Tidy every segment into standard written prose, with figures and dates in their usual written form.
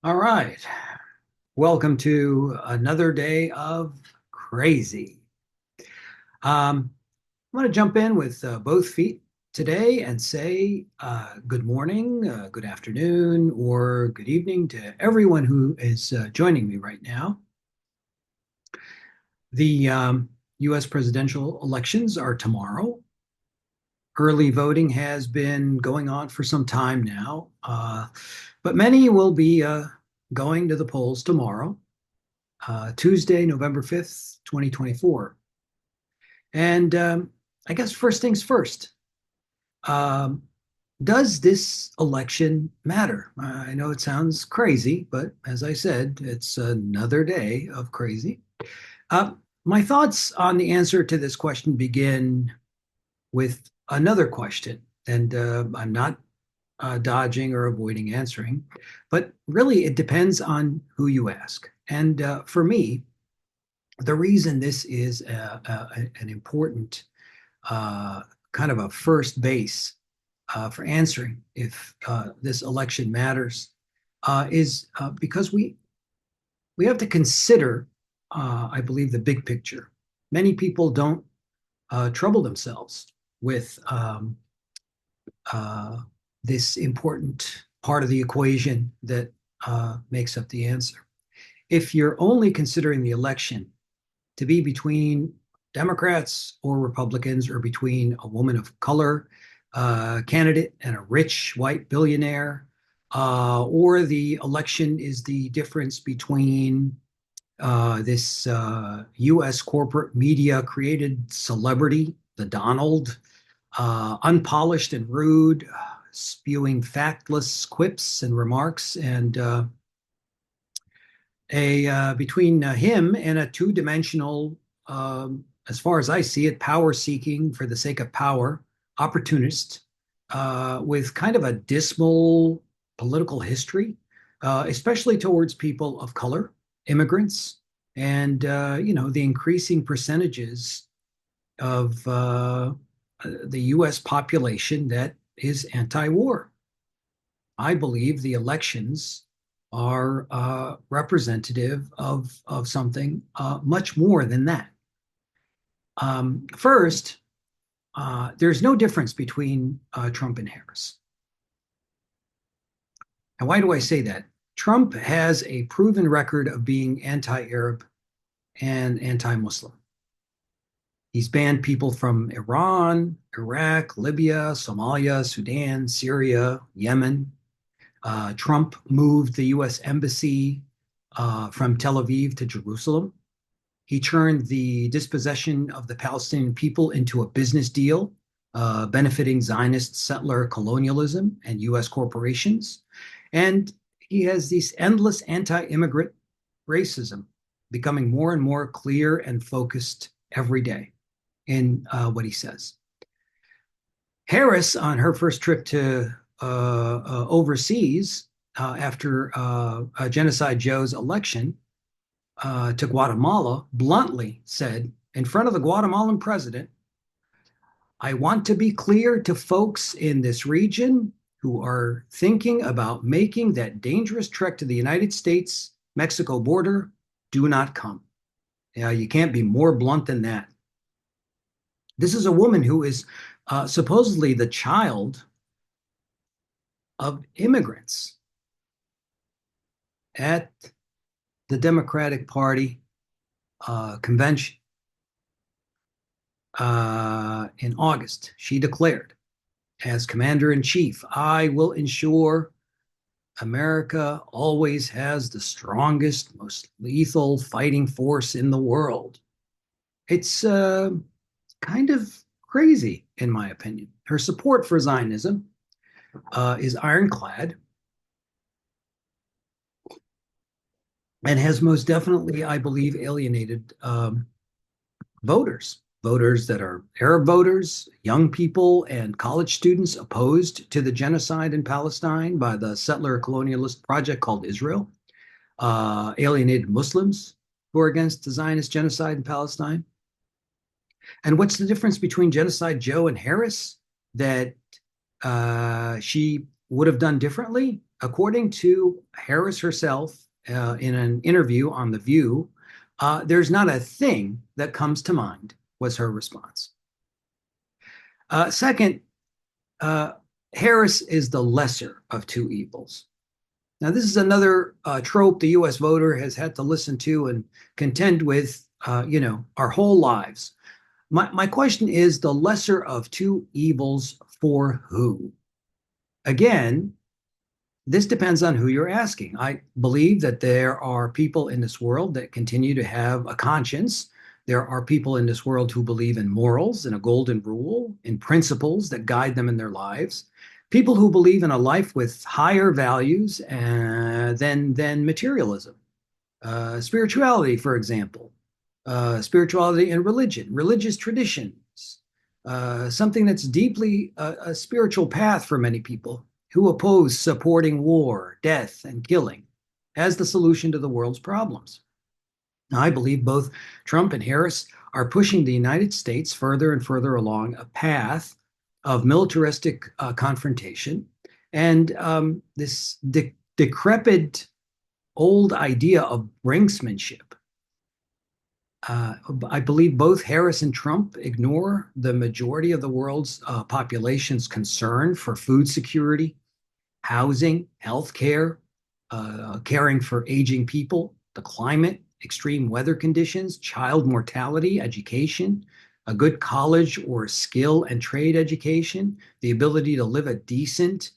All right. Welcome to another day of crazy. I'm going to jump in with both feet today and say good morning, good afternoon, or good evening to everyone who is joining me right now. The US presidential elections are tomorrow. Early voting has been going on for some time now, but many will be going to the polls tomorrow. Tuesday, November 5th, 2024. And I guess first things first, um, does this election matter? I know it sounds crazy, but as I said, it's another day of crazy. Uh, my thoughts on the answer to this question begin with another question, and I'm not dodging or avoiding answering, but really it depends on who you ask. And for me, the reason this is an important kind of a first base for answering if this election matters is because we have to consider, I believe, the big picture. Many people don't trouble themselves with uh, this important part of the equation that makes up the answer. If you're only considering the election to be between Democrats or Republicans, or between a woman of color candidate and a rich white billionaire, or the election is the difference between this U.S. corporate media created celebrity, the Donald, unpolished and rude, spewing factless quips and remarks, and a between him and a two-dimensional, as far as I see it, power-seeking for the sake of power, opportunist, with kind of a dismal political history, especially towards people of color, immigrants, and the increasing percentages of the U.S. population that is anti-war. I believe the elections are representative of something much more than that. First, there's no difference between Trump and Harris. And why do I say that? Trump has a proven record of being anti-Arab and anti-Muslim. He's banned people from Iran, Iraq, Libya, Somalia, Sudan, Syria, Yemen. Trump moved the U.S. embassy from Tel Aviv to Jerusalem. He turned the dispossession of the Palestinian people into a business deal, benefiting Zionist settler colonialism and U.S. corporations. And he has this endless anti immigrant racism becoming more and more clear and focused every day in what he says. Harris, on her first trip to overseas after Genocide Joe's election to Guatemala, bluntly said in front of the Guatemalan president, I want to be clear to folks in this region who are thinking about making that dangerous trek to the United States Mexico border, do not come. Yeah, you can't be more blunt than that. This is a woman who is supposedly the child of immigrants at the Democratic Party convention in August. She declared, as commander in chief, I will ensure America always has the strongest, most lethal fighting force in the world. It's kind of crazy, in my opinion. Her support for Zionism is ironclad and has most definitely, I believe, alienated voters that are Arab voters, young people, and college students opposed to the genocide in Palestine by the settler colonialist project called Israel, alienated Muslims who are against the Zionist genocide in Palestine. And what's the difference between Genocide Joe and Harris that she would have done differently? according to Harris herself in an interview on The View, there's not a thing that comes to mind, was her response. Second, uh, Harris is the lesser of two evils. Now, this is another trope the U.S. voter has had to listen to and contend with, our whole lives. My question is the lesser of two evils for who? Again, this depends on who you're asking. I believe that there are people in this world that continue to have a conscience. There are people in this world who believe in morals and a golden rule, in principles that guide them in their lives. People who believe in a life with higher values than materialism. Spirituality, for example, spirituality and religion, religious traditions, something that's deeply a spiritual path for many people who oppose supporting war, death, and killing as the solution to the world's problems. Now, I believe both Trump and Harris are pushing the United States further and further along a path of militaristic confrontation. And this decrepit old idea of brinksmanship. I believe both Harris and Trump ignore the majority of the world's population's concern for food security, housing, healthcare, caring for aging people, the climate, extreme weather conditions, child mortality, education, a good college or skill and trade education, the ability to live a decent,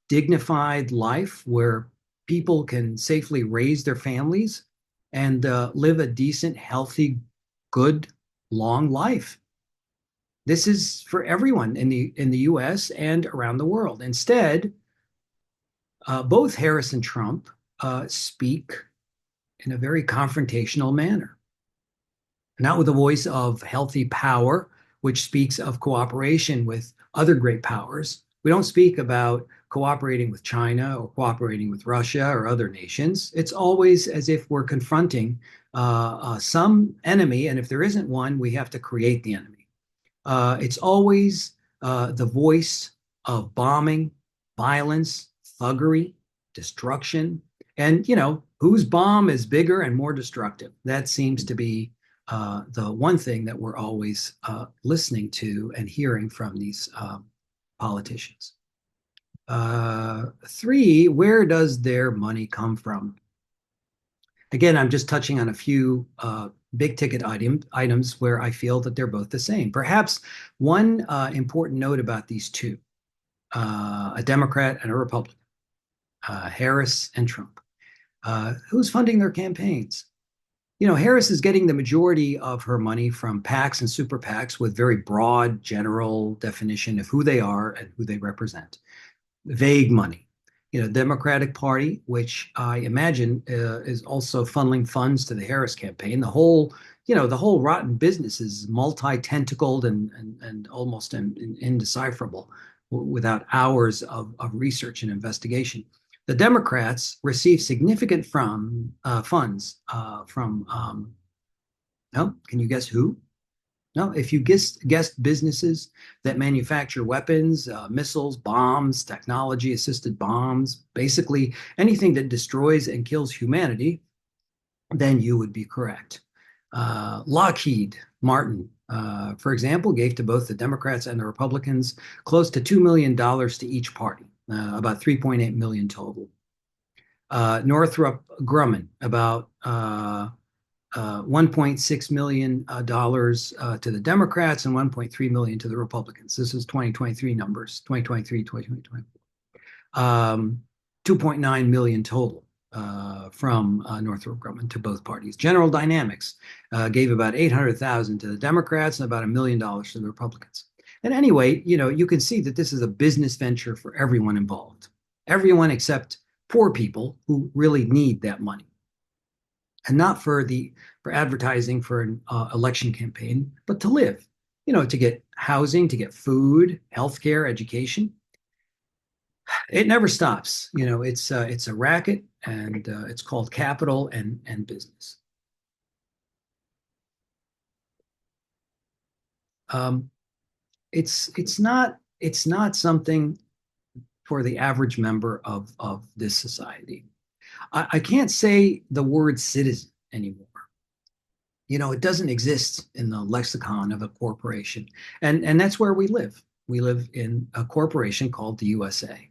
dignified life where people can safely raise their families and live a decent, healthy, good, long life. This is for everyone in the U.S. and around the world. Instead, both Harris and Trump speak in a very confrontational manner, not with a voice of healthy power, which speaks of cooperation with other great powers. We don't speak about cooperating with China or cooperating with Russia or other nations. It's always as if we're confronting some enemy, and if there isn't one, we have to create the enemy. It's always the voice of bombing, violence, thuggery, destruction, and whose bomb is bigger and more destructive. That seems to be the one thing that we're always listening to and hearing from these politicians. Three, where does their money come from? Again, I'm just touching on a few big ticket items where I feel that they're both the same. Perhaps one important note about these two, a Democrat and a Republican, Harris and Trump. Who's funding their campaigns? Harris is getting the majority of her money from PACs and super PACs with very broad, general definition of who they are and who they represent. Vague money. Democratic Party, which I imagine is also funneling funds to the Harris campaign. The whole rotten business is multi-tentacled and almost indecipherable without hours of research and investigation. The Democrats receive significant funds from, no, can you guess who? No, if you guessed businesses that manufacture weapons, missiles, bombs, technology assisted bombs, basically anything that destroys and kills humanity, then you would be correct. Lockheed Martin, for example, gave to both the Democrats and the Republicans close to $2 million to each party, about 3.8 million total. Northrop Grumman, about $1.6 million to the Democrats and 1.3 million to the Republicans. This is 2023 numbers, 2023, 2024. 2.9 million total from Northrop Grumman to both parties. General Dynamics gave about 800,000 to the Democrats and about $1 million to the Republicans. And anyway, you can see that this is a business venture for everyone involved. Everyone except poor people who really need that money. And not for advertising for an election campaign, but to live, to get housing, to get food, healthcare, education. It never stops. It's a racket, and it's called capital and business. Um, it's not something for the average member of this society. I can't say the word citizen anymore. It doesn't exist in the lexicon of a corporation. And that's where we live. We live in a corporation called the USA.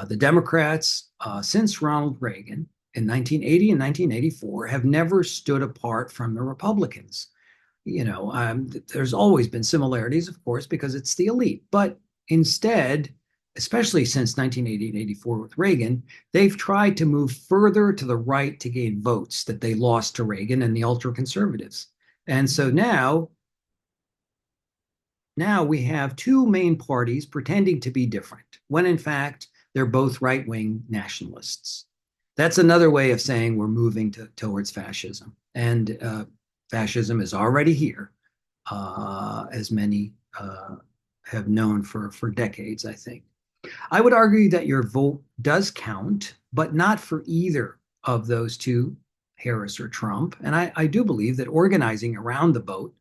The Democrats, since Ronald Reagan in 1980 and 1984, have never stood apart from the Republicans. There's always been similarities, of course, because it's the elite. But instead, especially since 1980 and 84 with Reagan, they've tried to move further to the right to gain votes that they lost to Reagan and the ultra conservatives. And so now we have two main parties pretending to be different, when in fact they're both right wing nationalists. That's another way of saying we're moving towards fascism. And fascism is already here, as many have known for decades, I think. I would argue that your vote does count, but not for either of those two, Harris or Trump. And I do believe that organizing around the vote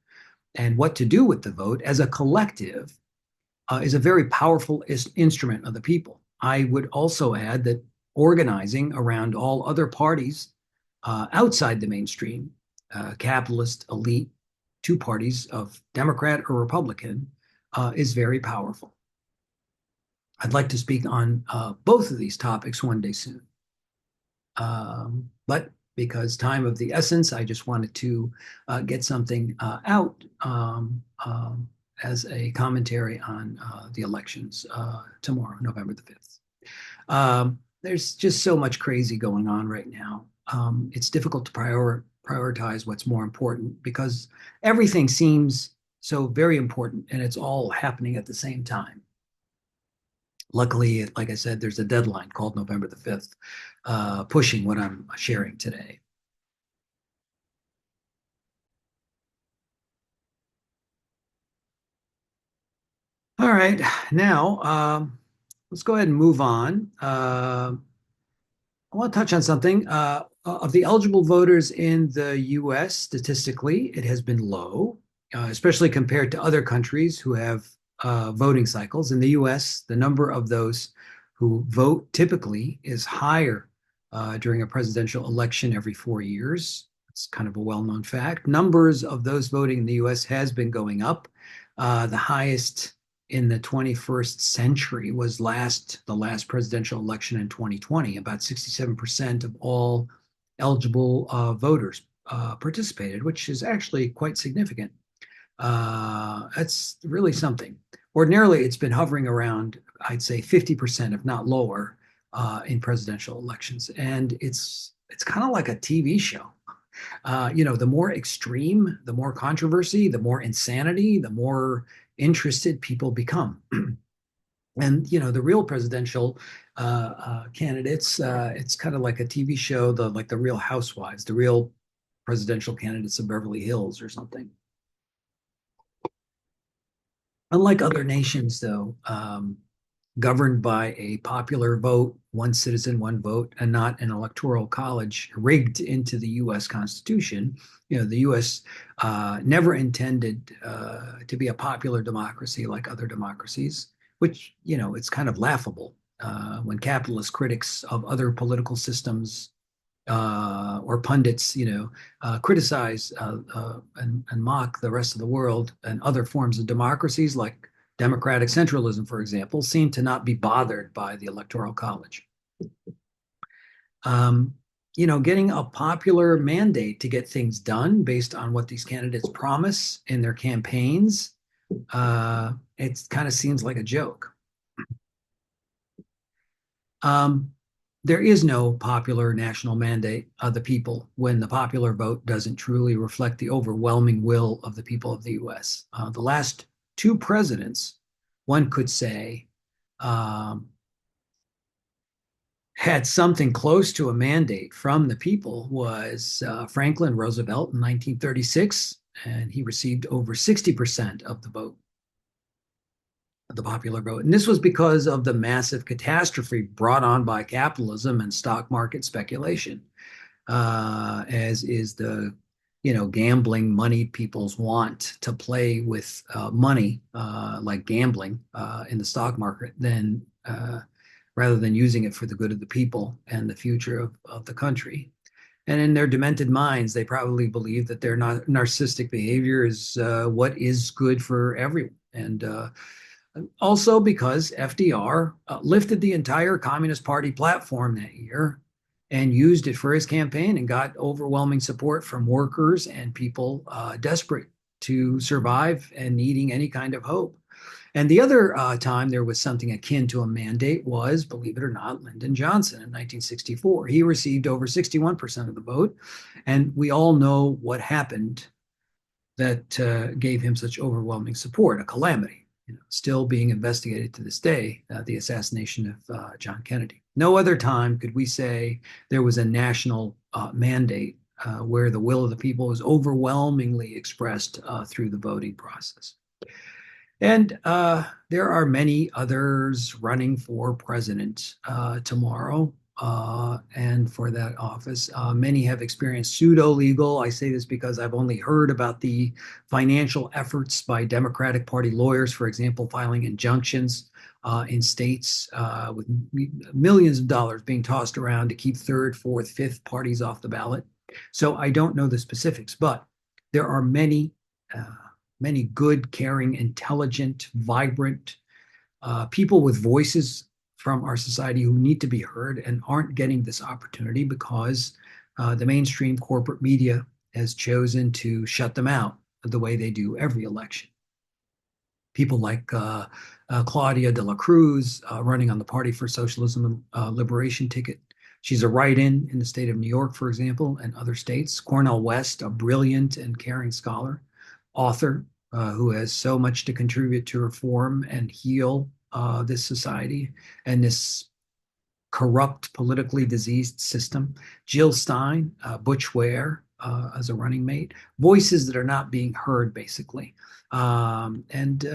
and what to do with the vote as a collective is a very powerful instrument of the people. I would also add that organizing around all other parties outside the mainstream, capitalist, elite, two parties of Democrat or Republican, is very powerful. I'd like to speak on both of these topics one day soon. But because time of the essence, I just wanted to get something out as a commentary on the elections tomorrow, November the 5th. There's just so much crazy going on right now. It's difficult to prioritize what's more important because everything seems so very important and it's all happening at the same time. Luckily, like I said, there's a deadline called November the 5th, pushing what I'm sharing today. All right, now let's go ahead and move on. I want to touch on something. Of the eligible voters in the US, statistically, it has been low, especially compared to other countries who have voting cycles. In the US, the number of those who vote typically is higher during a presidential election every 4 years. It's kind of a well-known fact. Numbers of those voting in the US has been going up. The highest in the 21st century was the last presidential election in 2020. About 67% of all eligible voters participated, which is actually quite significant. That's really something. Ordinarily, it's been hovering around, I'd say, 50%, if not lower, in presidential elections, and it's kind of like a TV show. The more extreme, the more controversy, the more insanity, the more interested people become. And the real presidential candidates, it's kind of like a TV show, like the Real Housewives, the real presidential candidates of Beverly Hills or something. Unlike other nations, though, governed by a popular vote, one citizen, one vote, and not an electoral college rigged into the U.S. Constitution. The U.S. Never intended to be a popular democracy like other democracies, which, it's kind of laughable when capitalist critics of other political systems or pundits, criticize and mock the rest of the world and other forms of democracies like democratic centralism, for example, seem to not be bothered by the Electoral College. Getting a popular mandate to get things done based on what these candidates promise in their campaigns, it kind of seems like a joke. There is no popular national mandate of the people when the popular vote doesn't truly reflect the overwhelming will of the people of the US. The last two presidents, one could say, had something close to a mandate from the people was Franklin Roosevelt in 1936, and he received over 60% of the vote, of the popular vote. And this was because of the massive catastrophe brought on by capitalism and stock market speculation, as is the gambling money people's want to play with money like gambling in the stock market, then rather than using it for the good of the people and the future of the country. And in their demented minds, they probably believe that their narcissistic behavior is what is good for everyone. And also because FDR lifted the entire Communist Party platform that year and used it for his campaign and got overwhelming support from workers and people desperate to survive and needing any kind of hope. And the other time there was something akin to a mandate was, believe it or not, Lyndon Johnson in 1964. He received over 61% of the vote. And we all know what happened that gave him such overwhelming support, a calamity, still being investigated to this day, the assassination of John Kennedy. No other time could we say there was a national mandate where the will of the people was overwhelmingly expressed through the voting process. And there are many others running for president tomorrow and for that office. Many have experienced pseudo legal. I say this because I've only heard about the financial efforts by Democratic Party lawyers, for example, filing injunctions in states with millions of dollars being tossed around to keep third, fourth, fifth parties off the ballot. So I don't know the specifics, but there are uh, many good, caring, intelligent, vibrant people with voices from our society who need to be heard and aren't getting this opportunity because the mainstream corporate media has chosen to shut them out the way they do every election. People like Claudia de la Cruz running on the Party for Socialism and Liberation ticket. She's a write-in in the state of New York, for example, and other states. Cornel West, a brilliant and caring scholar, author who has so much to contribute to reform and heal this society and this corrupt, politically diseased system. Jill Stein, Butch Ware as a running mate, voices that are not being heard, basically. And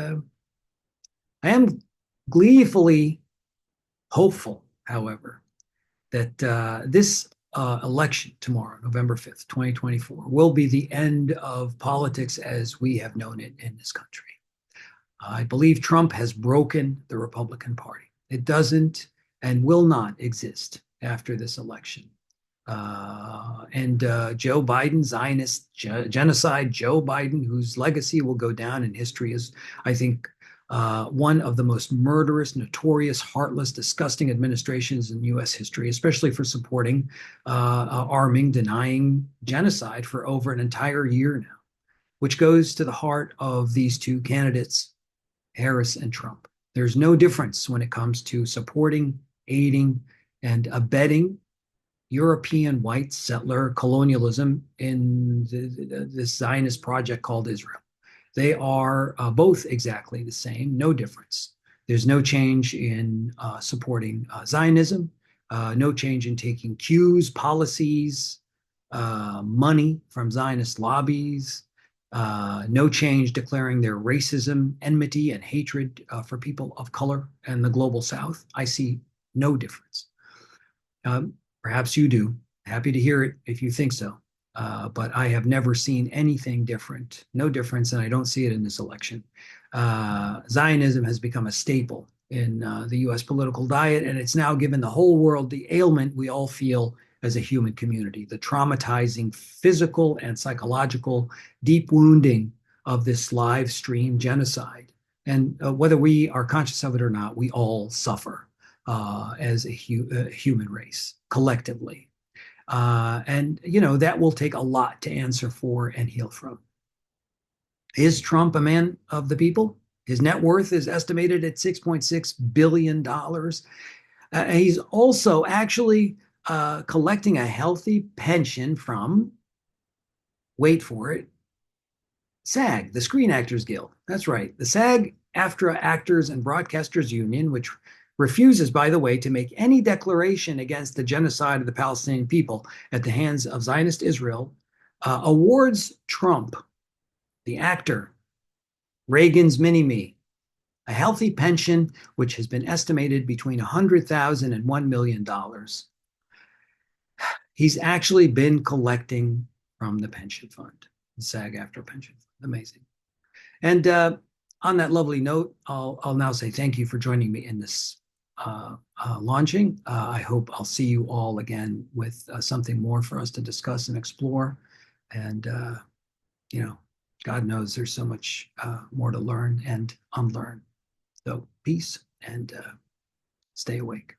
I am gleefully hopeful, however, that this election tomorrow, November 5th, 2024, will be the end of politics as we have known it in this country. I believe Trump has broken the Republican Party. It doesn't and will not exist after this election. And Joe Biden, Zionist genocide, Joe Biden, whose legacy will go down in history as, I think, one of the most murderous, notorious, heartless, disgusting administrations in U.S. history, especially for supporting, arming, denying genocide for over an entire year now, which goes to the heart of these two candidates, Harris and Trump. There's no difference when it comes to supporting, aiding, and abetting European white settler colonialism in this Zionist project called Israel. They are both exactly the same, no difference. There's no change in supporting Zionism, no change in taking cues, policies, money from Zionist lobbies, no change declaring their racism, enmity, and hatred for people of color and the global South. I see no difference. Perhaps you do. Happy to hear it if you think so. But I have never seen anything different, no difference, and I don't see it in this election. Zionism has become a staple in the US political diet, and it's now given the whole world the ailment we all feel as a human community, the traumatizing physical and psychological deep wounding of this live stream genocide. And whether we are conscious of it or not, we all suffer as a human race collectively. And, that will take a lot to answer for and heal from. Is Trump a man of the people? His net worth is estimated at $6.6 billion. He's also actually collecting a healthy pension from, wait for it, SAG, the Screen Actors Guild. That's right. The SAG-AFTRA Actors and Broadcasters Union, which refuses, by the way, to make any declaration against the genocide of the Palestinian people at the hands of Zionist Israel, awards Trump, the actor, Reagan's mini-me, a healthy pension which has been estimated between $100,000 and $1 million. He's actually been collecting from the pension fund, the SAG-AFTRA pension fund. Amazing. And on that lovely note, I'll now say thank you for joining me in this launching. I hope I'll see you all again with something more for us to discuss and explore. And, you know, God knows there's so much more to learn and unlearn. So peace and stay awake.